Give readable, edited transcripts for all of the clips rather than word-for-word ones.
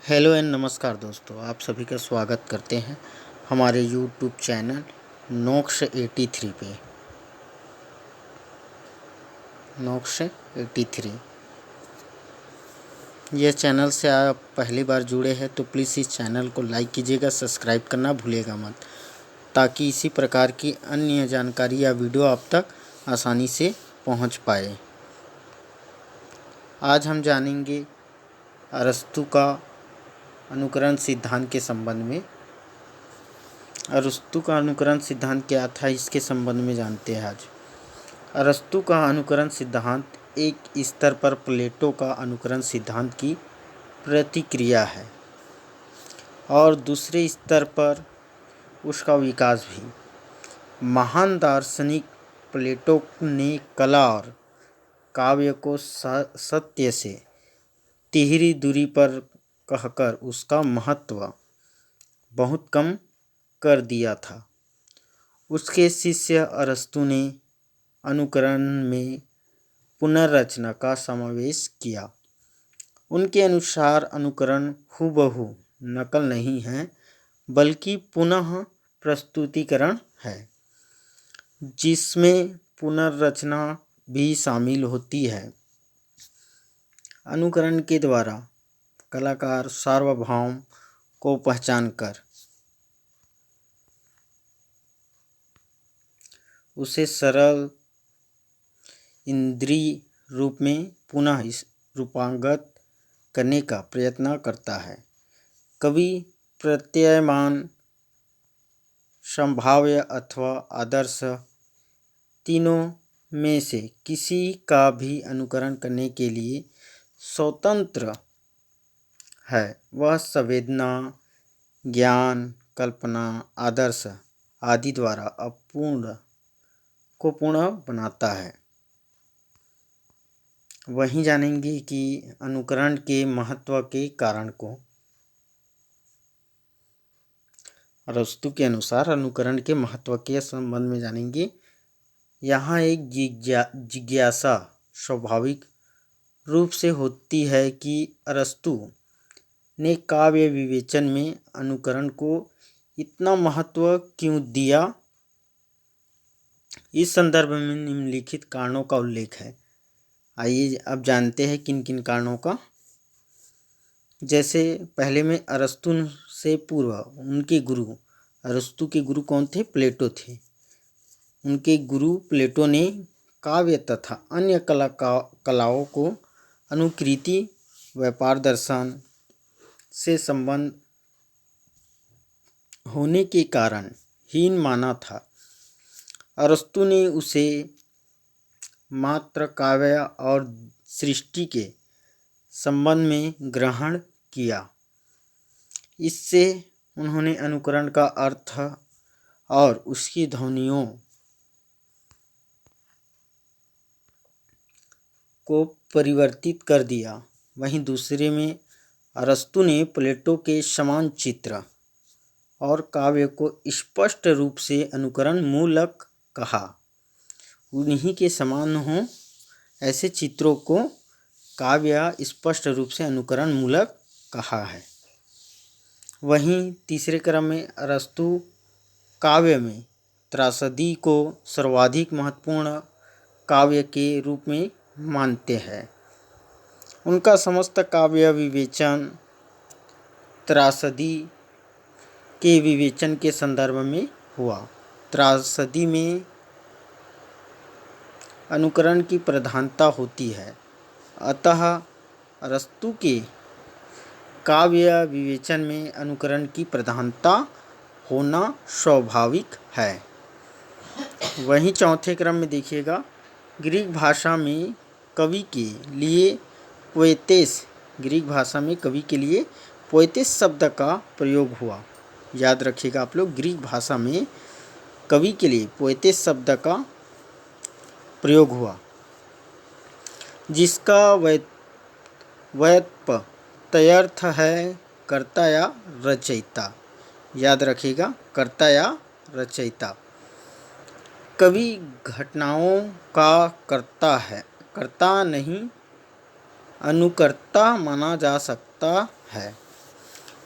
Hello and नमस्कार दोस्तों, आप सभी का स्वागत करते हैं हमारे यूट्यूब चैनल नोक्स 83 पे। नोक्स 83 यह चैनल से आप पहली बार जुड़े हैं तो प्लीज़ इस चैनल को लाइक कीजिएगा, सब्सक्राइब करना भूलिएगा मत, ताकि इसी प्रकार की अन्य जानकारी या वीडियो आप तक आसानी से पहुंच पाए। आज हम जानेंगे अरस्तु का अनुकरण सिद्धांत के संबंध में। अरस्तु का अनुकरण सिद्धांत क्या था, इसके संबंध में जानते हैं आज। अरस्तु का अनुकरण सिद्धांत एक स्तर पर प्लेटो का अनुकरण सिद्धांत की प्रतिक्रिया है और दूसरे स्तर पर उसका विकास भी। महान दार्शनिक प्लेटो ने कला और काव्य को सत्य से तिहरी दूरी पर कहकर उसका महत्व बहुत कम कर दिया था। उसके शिष्य अरस्तु ने अनुकरण में पुनर्रचना का समावेश किया। उनके अनुसार अनुकरण हूबहू नकल नहीं है, बल्कि पुनः प्रस्तुतिकरण है, जिसमें पुनर्रचना भी शामिल होती है। अनुकरण के द्वारा कलाकार सार्वभौम को पहचानकर उसे सरल इंद्रिय रूप में पुनः रूपांगत करने का प्रयत्न करता है। कवि प्रतीयमान, संभाव्य अथवा आदर्श, तीनों में से किसी का भी अनुकरण करने के लिए स्वतंत्र है। वह संवेदना, ज्ञान, कल्पना, आदर्श आदि द्वारा अपूर्ण को पूर्ण बनाता है। वहीं जानेंगे कि अनुकरण के महत्व के कारण को। अरस्तु के अनुसार अनुकरण के महत्व के संबंध में जानेंगे। यहाँ एक जिज्ञासा स्वाभाविक रूप से होती है कि अरस्तु ने काव्य विवेचन में अनुकरण को इतना महत्व क्यों दिया। इस संदर्भ में निम्नलिखित कारणों का उल्लेख है। आइए अब जानते हैं किन किन कारणों का। जैसे पहले में अरस्तु से पूर्व उनके गुरु, अरस्तु के गुरु कौन थे? प्लेटो थे। उनके गुरु प्लेटो ने काव्य तथा अन्य कलाओं को अनुकृति, व्यापार दर्शन से संबंध होने के कारण हीन माना था। अरस्तु ने उसे मात्र काव्य और सृष्टि के संबंध में ग्रहण किया। इससे उन्होंने अनुकरण का अर्थ और उसकी ध्वनियों को परिवर्तित कर दिया। वहीं दूसरे में अरस्तु ने प्लेटो के समान चित्र और काव्य को स्पष्ट रूप से अनुकरण मूलक कहा। उन्हीं के समान हों ऐसे चित्रों को काव्य स्पष्ट रूप से अनुकरण मूलक कहा है। वहीं तीसरे क्रम में अरस्तु काव्य में त्रासदी को सर्वाधिक महत्वपूर्ण काव्य के रूप में मानते हैं। उनका समस्त काव्य विवेचन त्रासदी के विवेचन के संदर्भ में हुआ। त्रासदी में अनुकरण की प्रधानता होती है, अतः अरस्तु के काव्य विवेचन में अनुकरण की प्रधानता होना स्वाभाविक है। वहीं चौथे क्रम में देखिएगा, ग्रीक भाषा में कवि के लिए पोएतेस, ग्रीक भाषा में कवि के लिए पोएतेस शब्द का प्रयोग हुआ। याद रखिएगा आप लोग, ग्रीक भाषा में कवि के लिए पोएतेस शब्द का प्रयोग हुआ, जिसका व्युत्पत्त्यर्थ है कर्ता या रचयिता। याद रखिएगा, कर्ता या रचयिता। कवि घटनाओं का कर्ता है, कर्ता नहीं अनुकर्ता माना जा सकता है।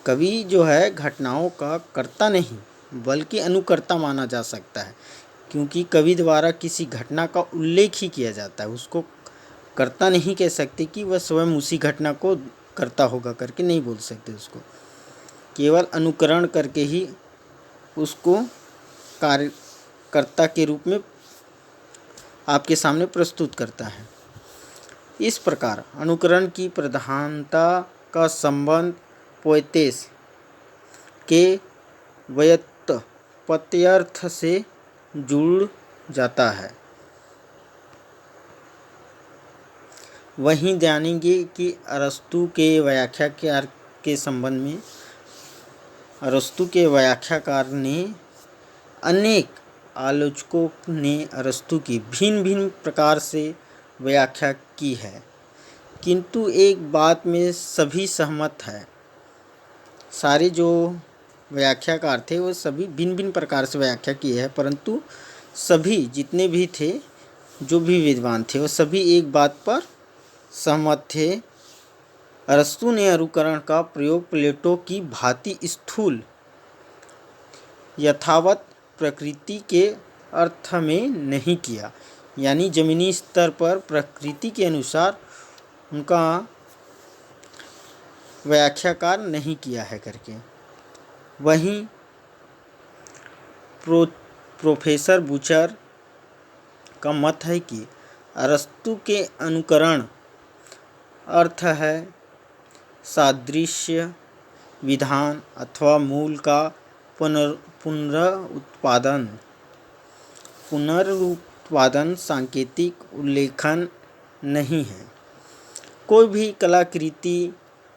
कवि जो है घटनाओं का कर्ता नहीं बल्कि अनुकर्ता माना जा सकता है, क्योंकि कवि द्वारा किसी घटना का उल्लेख ही किया जाता है। उसको कर्ता नहीं कह सकते कि वह स्वयं उसी घटना को कर्ता होगा करके नहीं बोल सकते। उसको केवल अनुकरण करके ही उसको कार्यकर्ता के रूप में आपके सामने प्रस्तुत करता है। इस प्रकार अनुकरण की प्रधानता का संबंध पोएतेस के व्युत्पत्त्यर्थ से जुड़ जाता है। वहीं जानेंगे कि अरस्तु के व्याख्याकार के संबंध में अरस्तु के व्याख्याकार ने अनेक आलोचकों ने अरस्तु की भिन्न भिन्न प्रकार से व्याख्या की है, किंतु एक बात में सभी सहमत है। सारे जो व्याख्याकार थे वो सभी भिन्न भिन्न प्रकार से व्याख्या किए हैं, परंतु सभी जितने भी थे, जो भी विद्वान थे, वो सभी एक बात पर सहमत थे। अरस्तु ने अनुकरण का प्रयोग प्लेटो की भांति स्थूल यथावत प्रकृति के अर्थ में नहीं किया, यानी जमीनी स्तर पर प्रकृति के अनुसार उनका व्याख्याकार नहीं किया है करके। वहीं प्रोफेसर बुचर का मत है कि अरस्तु के अनुकरण अर्थ है सादृश्य विधान अथवा मूल का पुनरुत्पादन सांकेतिक उल्लेखन नहीं है। कोई भी कलाकृति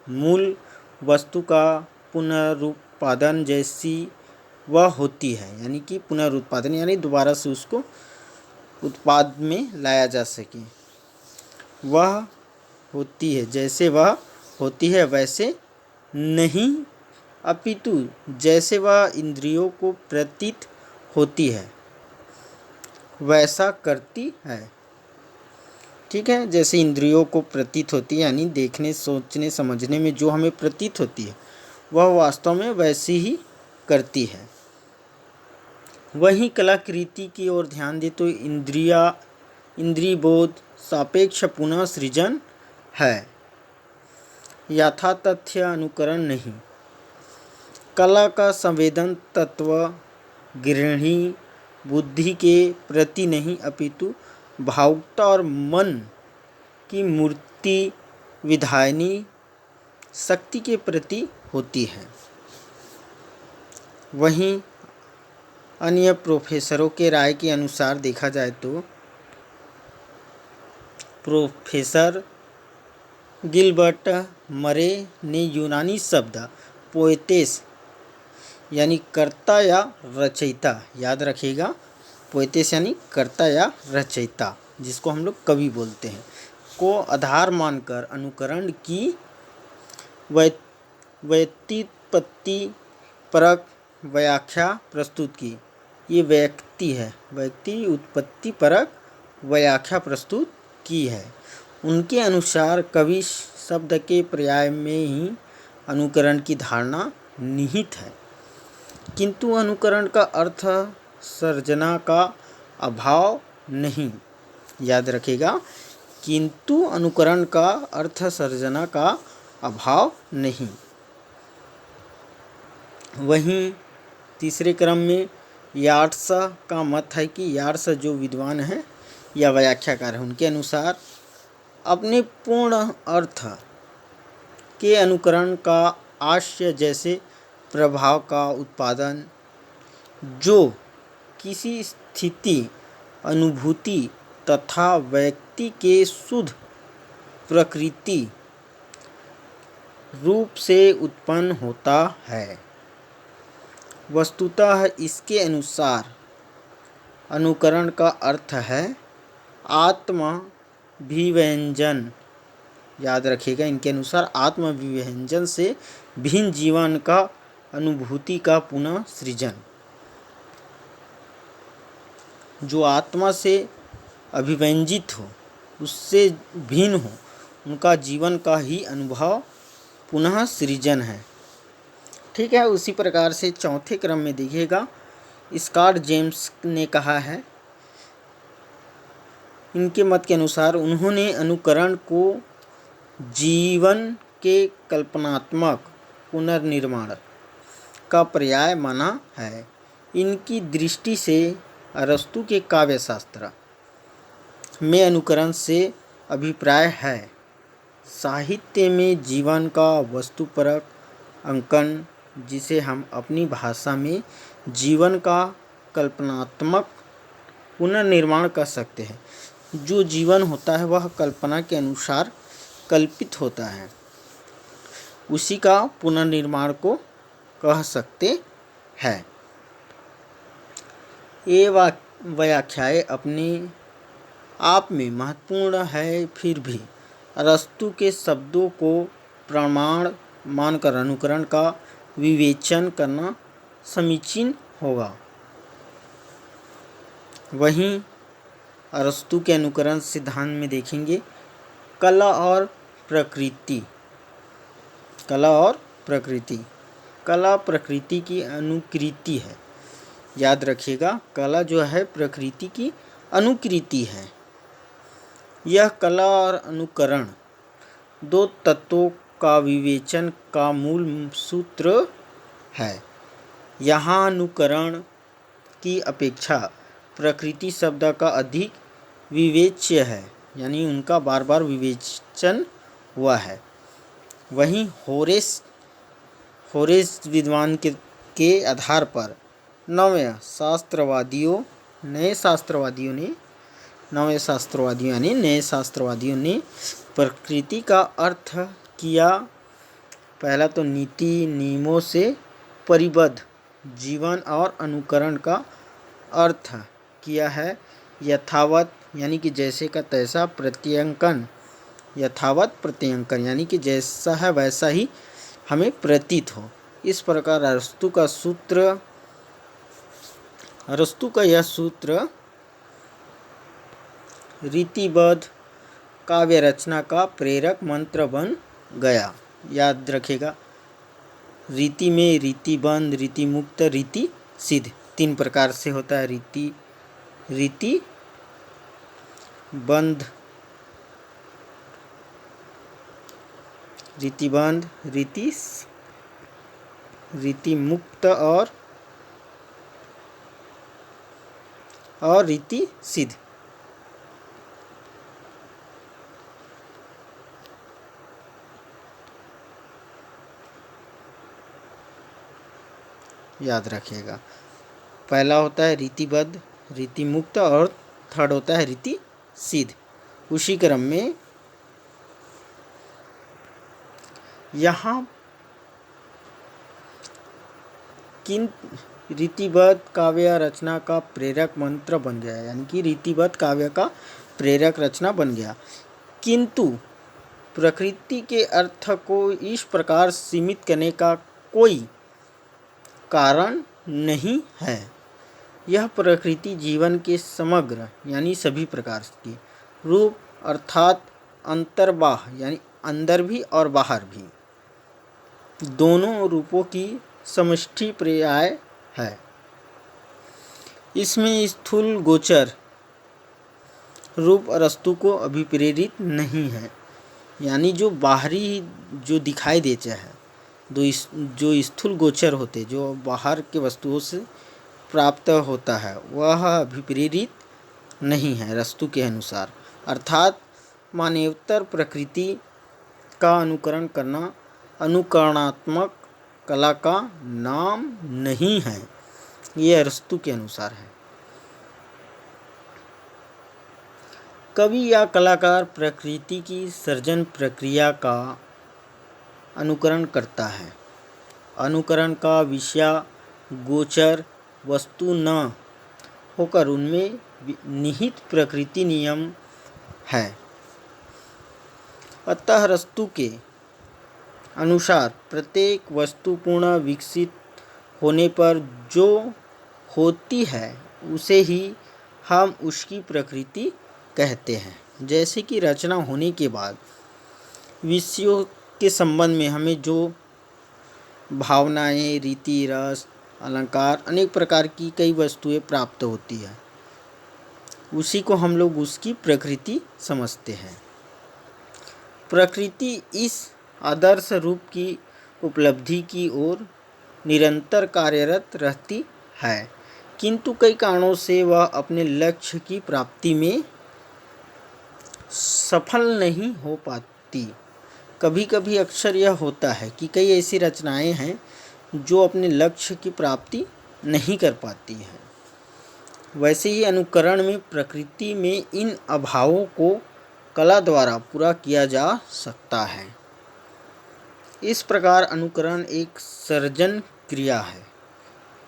मूल वस्तु का पुनरुत्पादन जैसी वह होती है, यानी कि पुनरुत्पादन यानी दोबारा से उसको उत्पाद में लाया जा सके, वह होती है जैसे वह होती है वैसे नहीं, अपितु जैसे वह इंद्रियों को प्रतीत होती है वैसा करती है। ठीक है, जैसे इंद्रियों को प्रतीत होती है, यानी देखने सोचने समझने में जो हमें प्रतीत होती है वह वास्तव में वैसी ही करती है। वहीं कलाकृति की ओर ध्यान दे तो इंद्रिय बोध सापेक्ष पुनः सृजन है, यथातथ्य अनुकरण नहीं। कला का संवेदन तत्व गृहिणी बुद्धि के प्रति नहीं, अपितु भावुकता और मन की मूर्ति विधायनी शक्ति के प्रति होती है। वहीं अन्य प्रोफेसरों के राय के अनुसार देखा जाए तो प्रोफेसर गिलबर्ट मरे ने यूनानी शब्द पोएतेस यानी कर्ता या रचयिता, याद रखिएगा, पोएतेस यानी कर्ता या रचयिता, जिसको हम लोग कवि बोलते हैं, को आधार मानकर अनुकरण की व्युत्पत्ति परक व्याख्या प्रस्तुत की। ये व्यक्ति उत्पत्ति परक व्याख्या प्रस्तुत की है। उनके अनुसार कवि शब्द के पर्याय में ही अनुकरण की धारणा निहित है, किंतु अनुकरण का अर्थ सर्जना का अभाव नहीं। याद रखिएगा, किंतु अनुकरण का अर्थ सर्जना का अभाव नहीं। वहीं तीसरे क्रम में यार्ड्स का मत है कि यार्ड्स जो विद्वान हैं या व्याख्याकार हैं, उनके अनुसार अपने पूर्ण अर्थ के अनुकरण का आशय जैसे प्रभाव का उत्पादन, जो किसी स्थिति अनुभूति तथा व्यक्ति के शुद्ध प्रकृति रूप से उत्पन्न होता है। वस्तुतः इसके अनुसार अनुकरण का अर्थ है आत्माभिव्यंजन। याद रखिएगा, इनके अनुसार आत्माभिव्यंजन से भिन्न जीवन का अनुभूति का पुनः सृजन। जो आत्मा से अभिव्यंजित हो, उससे भिन्न हो, उनका जीवन का ही अनुभव पुनः सृजन है। ठीक है। उसी प्रकार से चौथे क्रम में देखिएगा, स्कॉट जेम्स ने कहा है, इनके मत के अनुसार उन्होंने अनुकरण को जीवन के कल्पनात्मक पुनर्निर्माण का पर्याय माना है। इनकी दृष्टि से अरस्तु के काव्यशास्त्र में अनुकरण से अभिप्राय है साहित्य में जीवन का वस्तुपरक अंकन, जिसे हम अपनी भाषा में जीवन का कल्पनात्मक पुनर्निर्माण कर सकते हैं। जो जीवन होता है वह कल्पना के अनुसार कल्पित होता है, उसी का पुनर्निर्माण को कह सकते हैं। ये व्याख्याएं अपने आप में महत्वपूर्ण है, फिर भी अरस्तु के शब्दों को प्रमाण मानकर अनुकरण का विवेचन करना समीचीन होगा। वहीं अरस्तु के अनुकरण सिद्धांत में देखेंगे, कला और प्रकृति। कला प्रकृति की अनुकृति है। याद रखिएगा, कला जो है प्रकृति की अनुकृति है। यह कला और अनुकरण दो तत्वों का विवेचन का मूल सूत्र है। यहाँ अनुकरण की अपेक्षा प्रकृति शब्द का अधिक विवेच्य है, यानी उनका बार बार विवेचन हुआ है। वहीं होरेस विद्वान के आधार पर नए शास्त्रवादियों ने प्रकृति का अर्थ किया, पहला तो नीति नियमों से परिबद्ध जीवन, और अनुकरण का अर्थ किया है यथावत, यानी कि जैसे का तैसा, प्रत्यंकन, यथावत प्रत्यंकन, यानी कि जैसा है वैसा ही हमें प्रतीत हो। इस प्रकार अरस्तु का यह सूत्र रीतिबद्ध काव्य रचना का प्रेरक मंत्र बन गया। याद रखेगा, रीति में रीतिबद्ध, रीतिमुक्त, रीति सिद्ध, तीन प्रकार से होता है। रीतिबद्ध, रीतिमुक्त और रीति सिद्ध। याद रखिएगा, पहला होता है रीतिबद्ध, रीतिमुक्त, और थर्ड होता है रीति सिद्ध। उसी क्रम में यहाँ किन रीतिबद्ध काव्य रचना का प्रेरक मंत्र बन गया, यानी कि रीतिबद्ध काव्य का प्रेरक रचना बन गया, किंतु प्रकृति के अर्थ को इस प्रकार सीमित करने का कोई कारण नहीं है। यह प्रकृति जीवन के समग्र, यानी सभी प्रकार के रूप, अर्थात अंतर्बाह, यानी अंदर भी और बाहर भी, दोनों रूपों की समष्टि पर्याय है। इसमें स्थूल गोचर रूप अरस्तु को अभिप्रेरित नहीं है, यानी जो बाहरी जो दिखाई देता है, जो स्थूल गोचर होते, जो बाहर के वस्तुओं से प्राप्त होता है, वह अभिप्रेरित नहीं है अरस्तु के अनुसार। अर्थात मानवेतर प्रकृति का अनुकरण करना अनुकरणात्मक कला का नाम नहीं है, ये अरस्तु के अनुसार है। कवि या कलाकार प्रकृति की सृजन प्रक्रिया का अनुकरण करता है। अनुकरण का विषय गोचर वस्तु न होकर उनमें निहित प्रकृति नियम है। अतः अरस्तु के अनुसार प्रत्येक वस्तु पूर्ण विकसित होने पर जो होती है उसे ही हम उसकी प्रकृति कहते हैं। जैसे कि रचना होने के बाद विषयों के संबंध में हमें जो भावनाएं, रीति, रस, अलंकार, अनेक प्रकार की कई वस्तुएं प्राप्त होती है। उसी को हम लोग उसकी प्रकृति समझते हैं। प्रकृति इस आदर्श रूप की उपलब्धि की ओर निरंतर कार्यरत रहती है, किंतु कई कारणों से वह अपने लक्ष्य की प्राप्ति में सफल नहीं हो पाती। कभी कभी अक्सर यह होता है कि कई ऐसी रचनाएं हैं जो अपने लक्ष्य की प्राप्ति नहीं कर पाती हैं। वैसे ही अनुकरण में प्रकृति में इन अभावों को कला द्वारा पूरा किया जा सकता है। इस प्रकार अनुकरण एक सर्जन क्रिया है।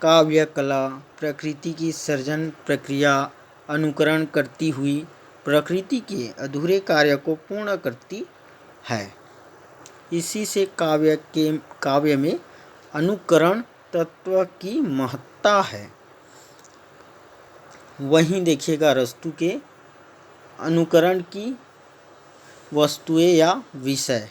काव्य कला प्रकृति की सर्जन प्रक्रिया अनुकरण करती हुई प्रकृति के अधूरे कार्य को पूर्ण करती है। इसी से काव्य में अनुकरण तत्व की महत्ता है। वहीं देखिएगा अरस्तु के अनुकरण की वस्तुएं या विषय।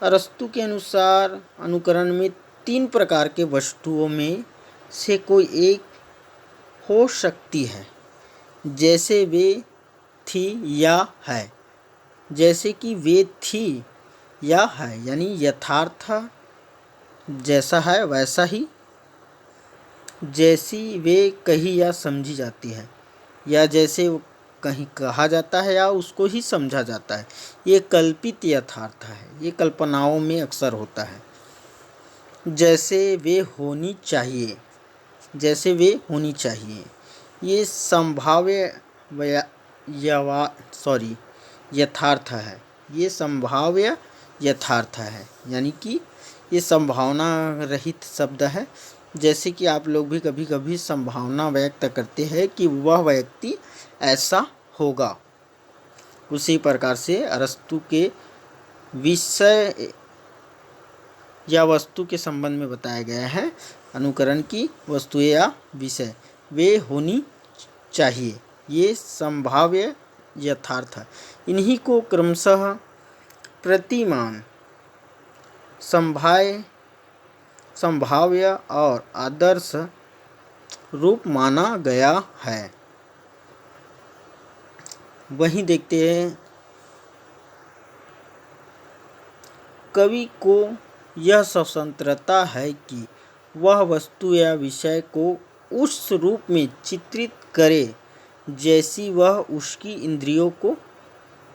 अरस्तु के अनुसार अनुकरण में 3 प्रकार के वस्तुओं में से कोई एक हो सकती है, जैसे वे थी या है। जैसे कि वे थी या है यानी यथार्थ जैसा है वैसा ही, जैसी वे कही या समझी जाती है, या जैसे कहीं कहा जाता है या उसको ही समझा जाता है। ये कल्पित यथार्थ है, ये कल्पनाओं में अक्सर होता है। जैसे वे होनी चाहिए, जैसे वे होनी चाहिए, ये संभाव्य यथार्थ है। ये संभाव्य यथार्थ है यानी कि ये संभावना रहित शब्द है। जैसे कि आप लोग भी कभी कभी संभावना व्यक्त करते हैं कि वह व्यक्ति ऐसा होगा। उसी प्रकार से अरस्तु के विषय या वस्तु के संबंध में बताया गया है। अनुकरण की वस्तुएं या विषय वे होनी चाहिए, ये संभाव्य यथार्थ है। इन्हीं को क्रमशः प्रतिमान, संभाव्य और आदर्श रूप माना गया है। वहीं देखते हैं कवि को यह स्वतंत्रता है कि वह वस्तु या विषय को उस रूप में चित्रित करे जैसी वह उसकी इंद्रियों को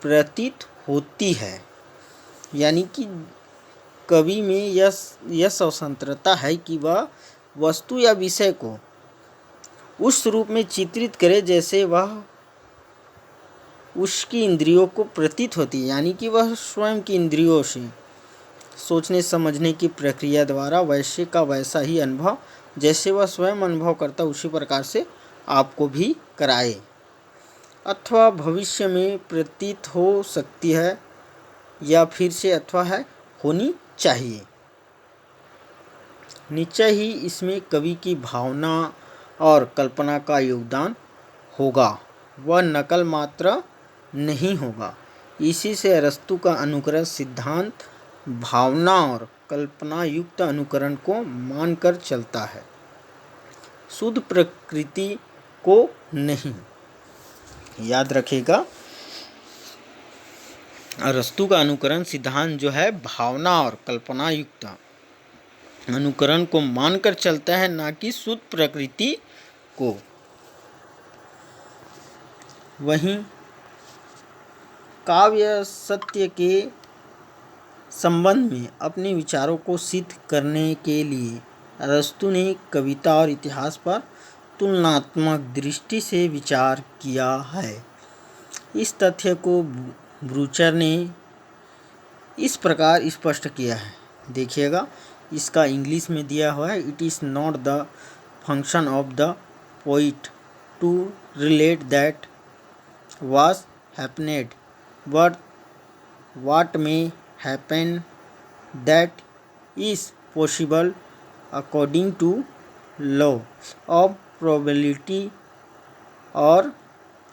प्रतीत होती है। यानी कि कवि में यह स्वतंत्रता है कि वह वस्तु या विषय को उस रूप में चित्रित करे जैसे वह उसकी इंद्रियों को प्रतीत होती है। यानी कि वह स्वयं की इंद्रियों से सोचने समझने की प्रक्रिया द्वारा वैसे का वैसा ही अनुभव जैसे वह स्वयं अनुभव करता उसी प्रकार से आपको भी कराए, अथवा भविष्य में प्रतीत हो सकती है, या फिर से अथवा है होनी चाहिए। निश्चय ही इसमें कवि की भावना और कल्पना का योगदान होगा, वह नकल मात्र नहीं होगा। इसी से अरस्तु का अनुकरण सिद्धांत भावना और कल्पना युक्त अनुकरण को मानकर चलता है, शुद्ध प्रकृति को नहीं। याद रखिएगा अरस्तु का अनुकरण सिद्धांत जो है भावना और कल्पना युक्त अनुकरण को मानकर चलता है, ना कि शुद्ध प्रकृति को। वहीं काव्य सत्य के संबंध में अपने विचारों को सिद्ध करने के लिए अरस्तु ने कविता और इतिहास पर तुलनात्मक दृष्टि से विचार किया है। इस तथ्य को ब्रूचर ने इस प्रकार स्पष्ट किया है। देखिएगा इसका इंग्लिश में दिया हुआ है, it is not the function of the poet to relate that was happened, but what may happen that is possible according to law of probability or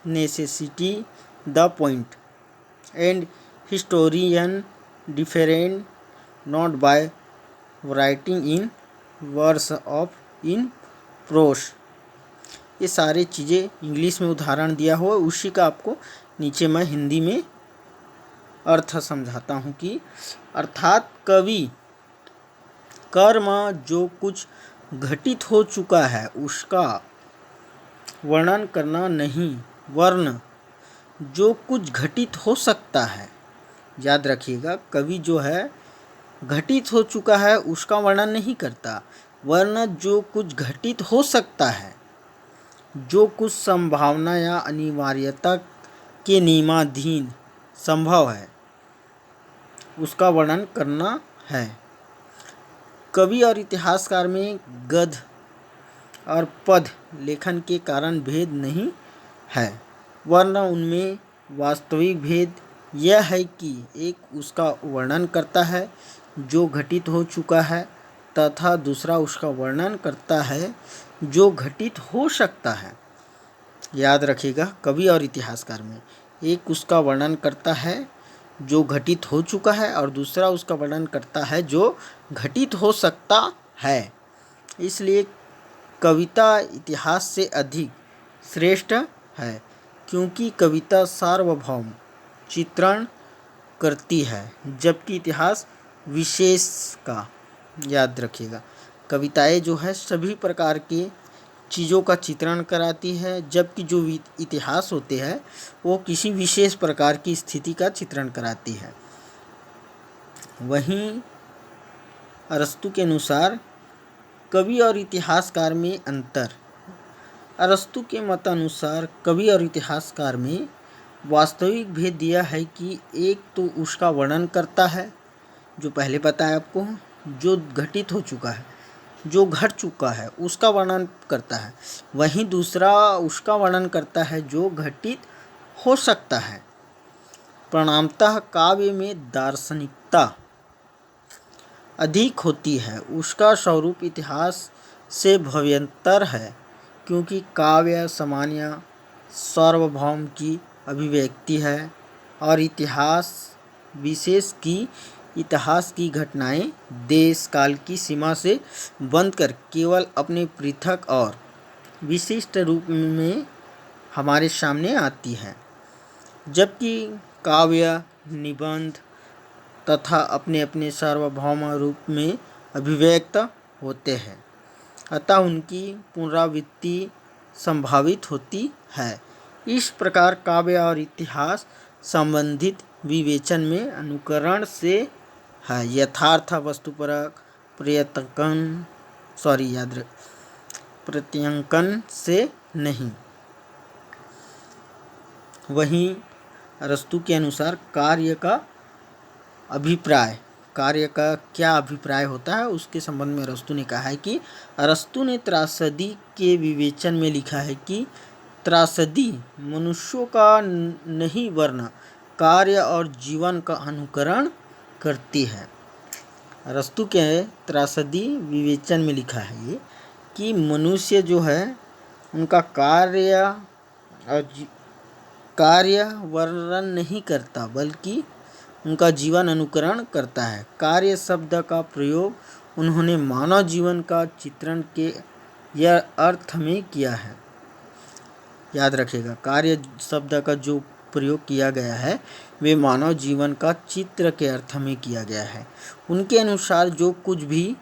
necessity the point, and historian different not by writing in verse of in prose. ये सारे चीज़ें English में उदाहरण दिया हुआ, उसी का आपको नीचे मैं हिंदी में अर्थ समझाता हूँ कि अर्थात कवि कर्म जो कुछ घटित हो चुका है उसका वर्णन करना नहीं, वर्ण जो कुछ घटित हो सकता है। याद रखिएगा, कवि जो है घटित हो चुका है उसका वर्णन नहीं करता, वर्ण जो कुछ घटित हो सकता है, जो कुछ संभावना या अनिवार्यता के नियमाधीन संभव है, उसका वर्णन करना है। कवि और इतिहासकार में गद्य और पद लेखन के कारण भेद नहीं है, वरना उनमें वास्तविक भेद यह है कि एक उसका वर्णन करता है जो घटित हो चुका है तथा दूसरा उसका वर्णन करता है जो घटित हो सकता है। याद रखिएगा, कवि और इतिहासकार में एक उसका वर्णन करता है जो घटित हो चुका है और दूसरा उसका वर्णन करता है जो घटित हो सकता है। इसलिए कविता इतिहास से अधिक श्रेष्ठ है, क्योंकि कविता सार्वभौम चित्रण करती है जबकि इतिहास विशेष का। याद रखिएगा, कविताएं जो है सभी प्रकार के चीज़ों का चित्रण कराती है, जबकि जो इतिहास होते हैं वो किसी विशेष प्रकार की स्थिति का चित्रण कराती है। वहीं अरस्तु के अनुसार कवि और इतिहासकार में अंतर। अरस्तु के मतानुसार कवि और इतिहासकार में वास्तविक भेद यह है कि एक तो उसका वर्णन करता है, जो पहले बताया आपको, जो घटित हो चुका है, जो घट चुका है उसका वर्णन करता है। वहीं दूसरा उसका वर्णन करता है जो घटित हो सकता है। परिणामतः काव्य में दार्शनिकता अधिक होती है, उसका स्वरूप इतिहास से भव्यंतर है, क्योंकि काव्य सामान्य सार्वभौम की अभिव्यक्ति है और इतिहास विशेष की इतिहास की घटनाएं देश काल की सीमा से बंद कर केवल अपने पृथक और विशिष्ट रूप में हमारे सामने आती है, जबकि काव्य निबंध तथा अपने अपने सार्वभौम रूप में अभिव्यक्त होते हैं, अतः उनकी पुनरावृत्ति संभावित होती है। इस प्रकार काव्य और इतिहास संबंधित विवेचन में अनुकरण से है, यथार्थ वस्तुपरक प्रत्यंकन से नहीं। वहीं अरस्तु के अनुसार कार्य का क्या अभिप्राय होता है उसके संबंध में अरस्तु ने कहा है कि अरस्तु ने त्रासदी के विवेचन में लिखा है कि त्रासदी मनुष्यों का नहीं वरन कार्य और जीवन का अनुकरण करती है। अरस्तु के त्रासदी विवेचन में लिखा है ये कि मनुष्य जो है उनका कार्य वर्णन नहीं करता बल्कि उनका जीवन अनुकरण करता है। कार्य शब्द का प्रयोग उन्होंने मानव जीवन का चित्रण के यह अर्थ में किया है। याद रखिएगा, कार्य शब्द का जो प्रयोग किया गया है वे मानव जीवन का चित्र के अर्थ में किया गया है। उनके अनुसार जो कुछ भी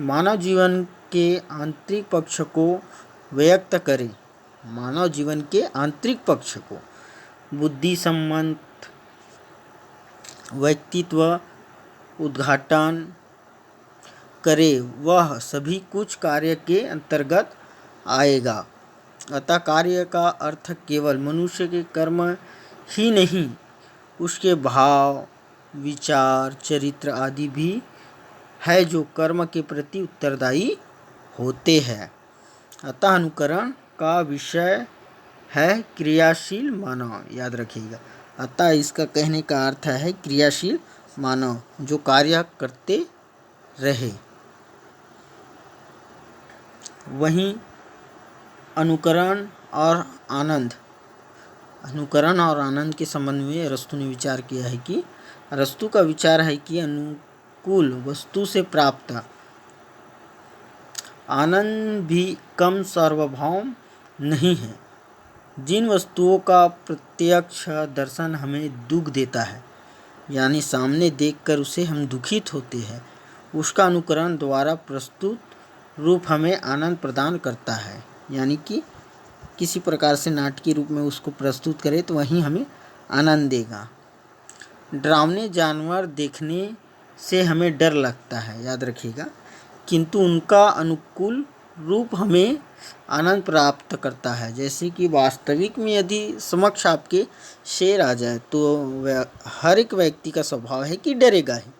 मानव जीवन के आंतरिक पक्ष को व्यक्त करे, मानव जीवन के आंतरिक पक्ष को, बुद्धि संबंध, व्यक्तित्व उद्घाटन करे, वह सभी कुछ कार्य के अंतर्गत आएगा। अतः कार्य का अर्थ केवल मनुष्य के कर्म ही नहीं, उसके भाव, विचार, चरित्र आदि भी है जो कर्म के प्रति उत्तरदायी होते हैं। अतः अनुकरण का विषय है क्रियाशील मानव। याद रखिएगा, अतः इसका कहने का अर्थ है क्रियाशील मानव जो कार्य करते रहे। वहीं अनुकरण और आनंद के संबंध में अरस्तु ने विचार किया है कि अरस्तु का विचार है कि अनुकूल वस्तु से प्राप्त आनंद भी कम सार्वभौम नहीं है। जिन वस्तुओं का प्रत्यक्ष दर्शन हमें दुख देता है, यानी सामने देखकर उसे हम दुखित होते हैं, उसका अनुकरण द्वारा प्रस्तुत रूप हमें आनंद प्रदान करता है। यानी कि किसी प्रकार से नाटकीय रूप में उसको प्रस्तुत करें तो वही हमें आनंद देगा। डरावने जानवर देखने से हमें डर लगता है, याद रखिएगा, किंतु उनका अनुकूल रूप हमें आनंद प्राप्त करता है। जैसे कि वास्तविक में यदि समक्ष आपके शेर आ जाए तो हर एक व्यक्ति का स्वभाव है कि डरेगा ही,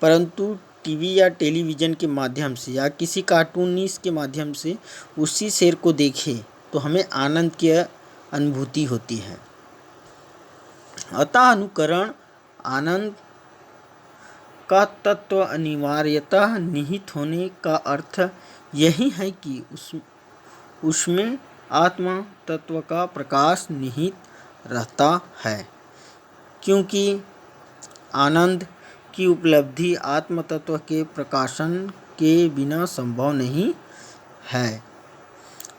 परंतु टीवी या टेलीविज़न के माध्यम से या किसी कार्टूनिस्ट के माध्यम से उसी शेर को देखें तो हमें आनंद की अनुभूति होती है। अतः अनुकरण आनंद का तत्व अनिवार्यतः निहित होने का अर्थ यही है कि उसमें आत्मा तत्व का प्रकाश निहित रहता है, क्योंकि आनंद की उपलब्धि आत्म तत्व के प्रकाशन के बिना संभव नहीं है।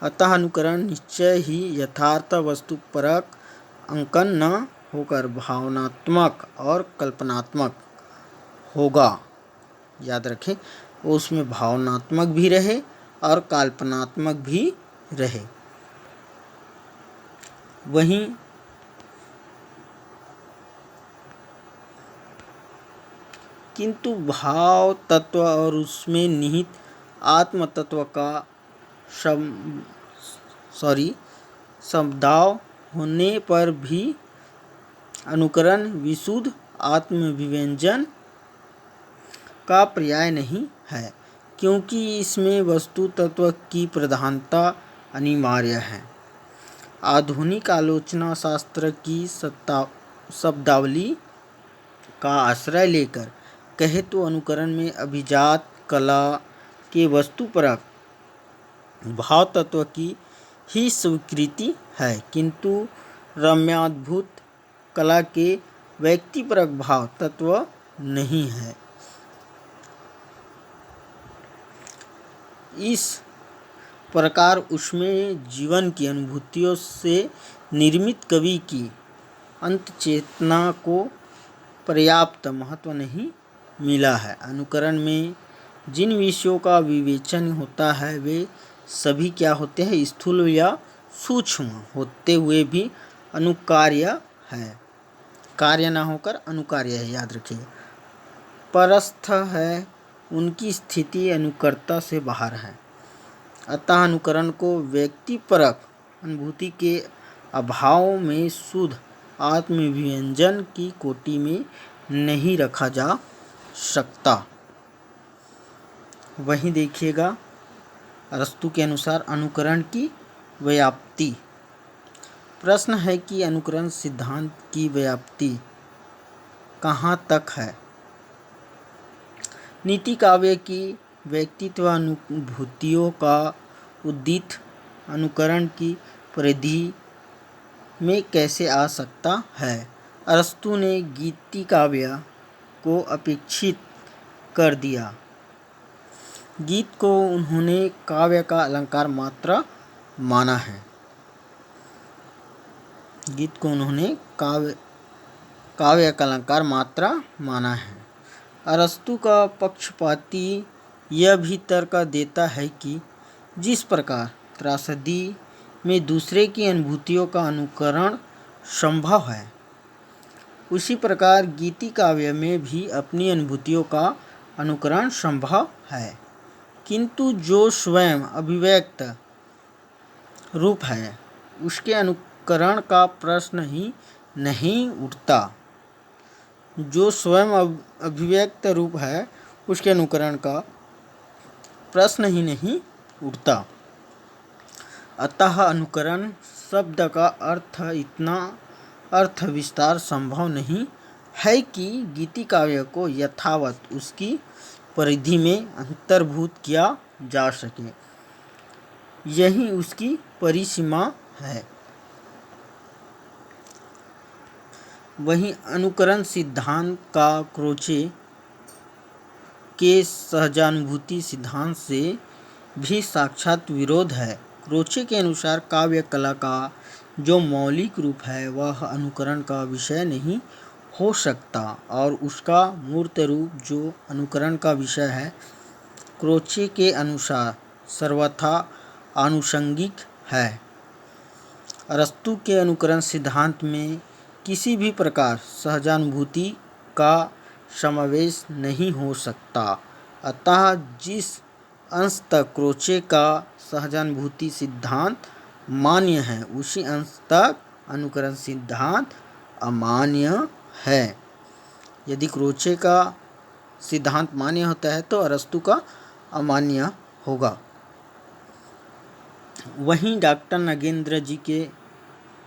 अतः अनुकरण निश्चय ही यथार्थ वस्तुपरक अंकन न होकर भावनात्मक और कल्पनात्मक होगा। याद रखें, वो उसमें भावनात्मक भी रहे और कल्पनात्मक भी रहे। वहीं किंतु भाव तत्व और उसमें निहित आत्म तत्व का समभाव होने पर भी अनुकरण विशुद्ध आत्मविव्यंजन का पर्याय नहीं है, क्योंकि इसमें वस्तु तत्व की प्रधानता अनिवार्य है। आधुनिक आलोचना शास्त्र की शब्दावली का आश्रय लेकर कहे तो अनुकरण में अभिजात कला के वस्तुपरक भाव तत्व की ही स्वीकृति है, किंतु रम्याद्भुत कला के व्यक्तिपरक भाव तत्व नहीं है। इस प्रकार उसमें जीवन की अनुभूतियों से निर्मित कवि की अंतचेतना को पर्याप्त महत्व नहीं मिला है। अनुकरण में जिन विषयों का विवेचन होता है वे सभी क्या होते हैं, स्थूल या सूक्ष्म होते हुए भी अनुकार्य है। कार्य ना होकर अनुकार्य है, याद रखिए। परस्थ है, उनकी स्थिति अनुकर्ता से बाहर है। अतः अनुकरण को व्यक्तिपरक अनुभूति के अभाव में शुद्ध आत्मविव्यंजन की कोटि में नहीं रखा जा सकता। वहीं देखिएगा, अरस्तु के अनुसार अनुकरण की व्याप्ति। प्रश्न है कि अनुकरण सिद्धांत की व्याप्ति कहाँ तक है। नीति काव्य की व्यक्तित्व अनुभूतियों का उदित अनुकरण की परिधि में कैसे आ सकता है। अरस्तु ने गीति काव्य को अपेक्षित कर दिया। गीत को उन्होंने काव्य का अलंकार मात्र माना है। गीत को उन्होंने काव्य का अलंकार मात्र माना है। अरस्तु का पक्षपाती यह भी तर्क देता है कि जिस प्रकार त्रासदी में दूसरे की अनुभूतियों का अनुकरण संभव है, उसी प्रकार गीति काव्य में भी अपनी अनुभूतियों का अनुकरण संभव है, किंतु जो स्वयं अभिव्यक्त रूप है उसके अनुकरण का प्रश्न ही नहीं उठता। जो स्वयं अभिव्यक्त रूप है उसके अनुकरण का प्रश्न ही नहीं उठता। अतः अनुकरण शब्द का इतना अर्थ विस्तार संभव नहीं है कि गीति काव्य को यथावत उसकी परिधि में अंतर्भूत किया जा सके। यही उसकी परिसीमा है। वहीं अनुकरण सिद्धांत का क्रोचे के सहजानुभूति सिद्धांत से भी साक्षात विरोध है। क्रोचे के अनुसार काव्य कला का जो मौलिक रूप है वह अनुकरण का विषय नहीं हो सकता और उसका मूर्त रूप जो अनुकरण का विषय है, क्रोचे के अनुसार सर्वथा आनुषंगिक है। अरस्तु के अनुकरण सिद्धांत में किसी भी प्रकार सहजानुभूति का समावेश नहीं हो सकता। अतः जिस अंश तक क्रोचे का सहजानुभूति सिद्धांत मान्य है उसी अंश तक अनुकरण सिद्धांत अमान्य है। यदि क्रोचे का सिद्धांत मान्य होता है तो अरस्तु का अमान्य होगा। वहीं डॉक्टर नगेंद्र जी के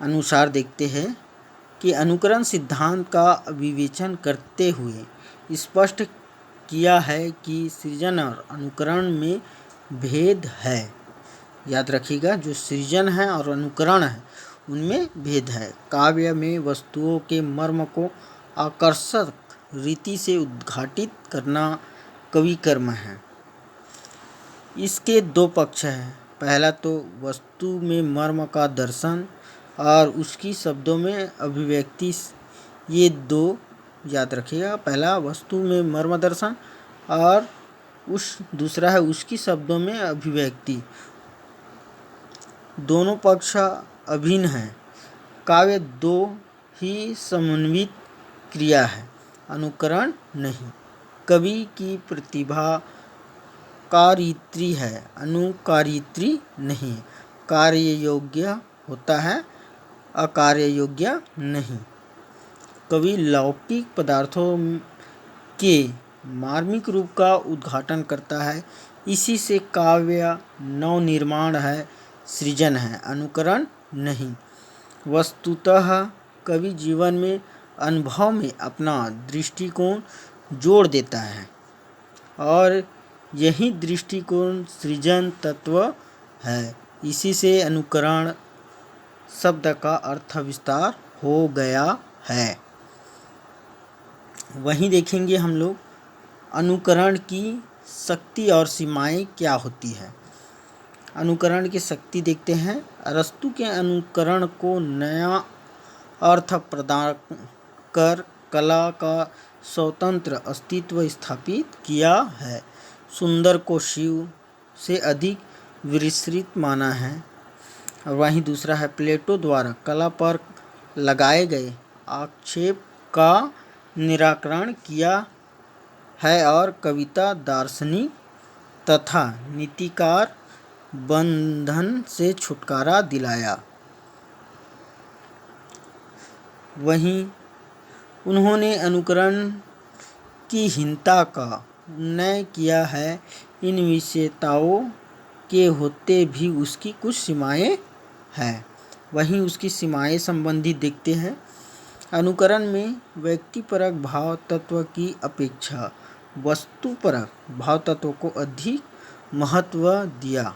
अनुसार देखते हैं कि अनुकरण सिद्धांत का विवेचन करते हुए स्पष्ट किया है कि सृजन और अनुकरण में भेद है। याद रखिएगा, जो सृजन है और अनुकरण है उनमें भेद है। काव्य में वस्तुओं के मर्म को आकर्षक रीति से उद्घाटित करना कवि कर्म है। इसके दो पक्ष हैं। पहला तो वस्तु में मर्म का दर्शन और उसकी शब्दों में अभिव्यक्ति। ये दो याद रखिएगा, पहला वस्तु में मर्म दर्शन और दूसरा है उसकी शब्दों में अभिव्यक्ति। दोनों पक्ष अभिन्न हैं। काव्य दो ही समन्वित क्रिया है, अनुकरण नहीं। कवि की प्रतिभा कार्यित्री है, अनुकार्यित्री नहीं। कार्य योग्य होता है, अकार्य योग्य नहीं। कवि लौकिक पदार्थों के मार्मिक रूप का उद्घाटन करता है। इसी से काव्य नवनिर्माण है, सृजन है, अनुकरण नहीं। वस्तुतः कवि जीवन में अनुभव में अपना दृष्टिकोण जोड़ देता है और यही दृष्टिकोण सृजन तत्व है। इसी से अनुकरण शब्द का अर्थ विस्तार हो गया है। वहीं देखेंगे हम लोग अनुकरण की शक्ति और सीमाएं क्या होती है। अनुकरण की शक्ति देखते हैं। अरस्तु के अनुकरण को नया अर्थ प्रदान कर कला का स्वतंत्र अस्तित्व स्थापित किया है। सुंदर को शिव से अधिक विस्तृत माना है। और वहीं दूसरा है प्लेटो द्वारा कला पर लगाए गए आक्षेप का निराकरण किया है और कविता दार्शनिक तथा नीतिकार बंधन से छुटकारा दिलाया। वहीं उन्होंने अनुकरण की हीनता का उन्नय किया है। इन विशेषताओं के होते भी उसकी कुछ सीमाएं हैं। वहीं उसकी सीमाएं संबंधी देखते हैं। अनुकरण में व्यक्तिपरक भाव तत्व की अपेक्षा वस्तुपरक भाव तत्व को अधिक महत्व दिया।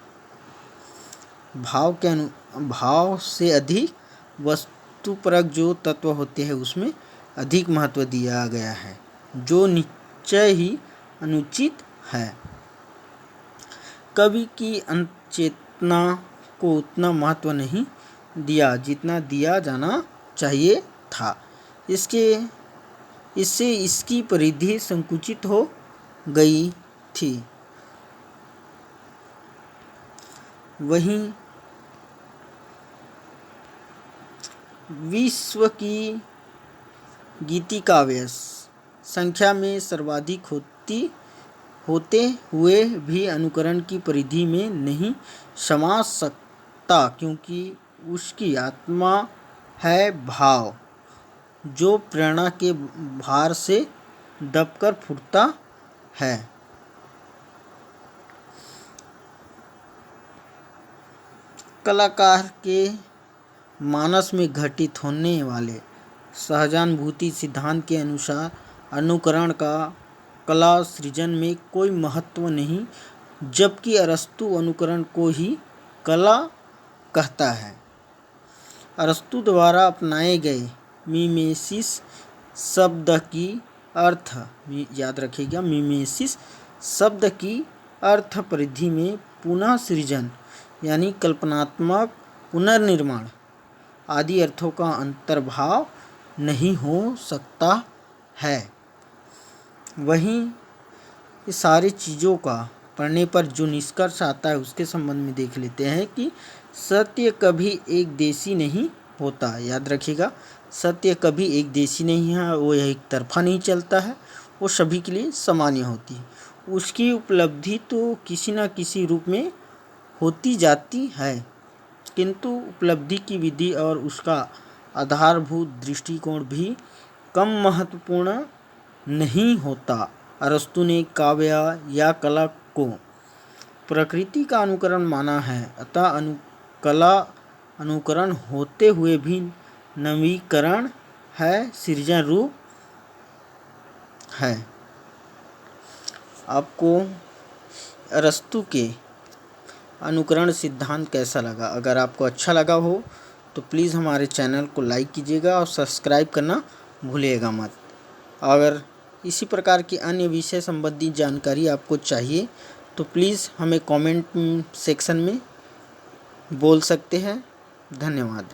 भाव से अधिक वस्तुपरक जो तत्व होते हैं उसमें अधिक महत्व दिया गया है, जो निश्चय ही अनुचित है। कवि की अंतचेतना को उतना महत्व नहीं दिया जितना दिया जाना चाहिए था। इससे इसकी परिधि संकुचित हो गई थी। वहीं विश्व की गीतिकाव्य संख्या में सर्वाधिक होते हुए भी अनुकरण की परिधि में नहीं समा सकता, क्योंकि उसकी आत्मा है भाव, जो प्रेरणा के भार से दबकर फूटता है। कलाकार के मानस में घटित होने वाले सहजानुभूति सिद्धांत के अनुसार अनुकरण का कला सृजन में कोई महत्व नहीं, जबकि अरस्तु अनुकरण को ही कला कहता है। अरस्तु द्वारा अपनाए गए मिमेसिस शब्द की अर्थ याद रखिएगा, मिमेसिस शब्द की अर्थ परिधि में पुनः सृजन यानी कल्पनात्मक पुनर्निर्माण आदि अर्थों का अंतर्भाव नहीं हो सकता है। वहीं ये सारी चीज़ों का पढ़ने पर जो निष्कर्ष आता है उसके संबंध में देख लेते हैं कि सत्य कभी एक देशी नहीं होता। याद रखिएगा, सत्य कभी एक देशी नहीं है, वो एक तरफा नहीं चलता है, वो सभी के लिए सामान्य होती है। उसकी उपलब्धि तो किसी न किसी रूप में होती जाती है, किंतु उपलब्धि की विधि और उसका आधारभूत दृष्टिकोण भी कम महत्वपूर्ण नहीं होता। अरस्तु ने काव्य या कला को प्रकृति का अनुकरण माना है, अतः कला अनुकरण होते हुए भी नवीकरण है, सृजन रूप है। आपको अरस्तु के अनुकरण सिद्धांत कैसा लगा? अगर आपको अच्छा लगा हो तो प्लीज़ हमारे चैनल को लाइक कीजिएगा और सब्सक्राइब करना भूलिएगा मत। अगर इसी प्रकार की अन्य विषय संबंधी जानकारी आपको चाहिए तो प्लीज़ हमें कमेंट सेक्शन में बोल सकते हैं। धन्यवाद।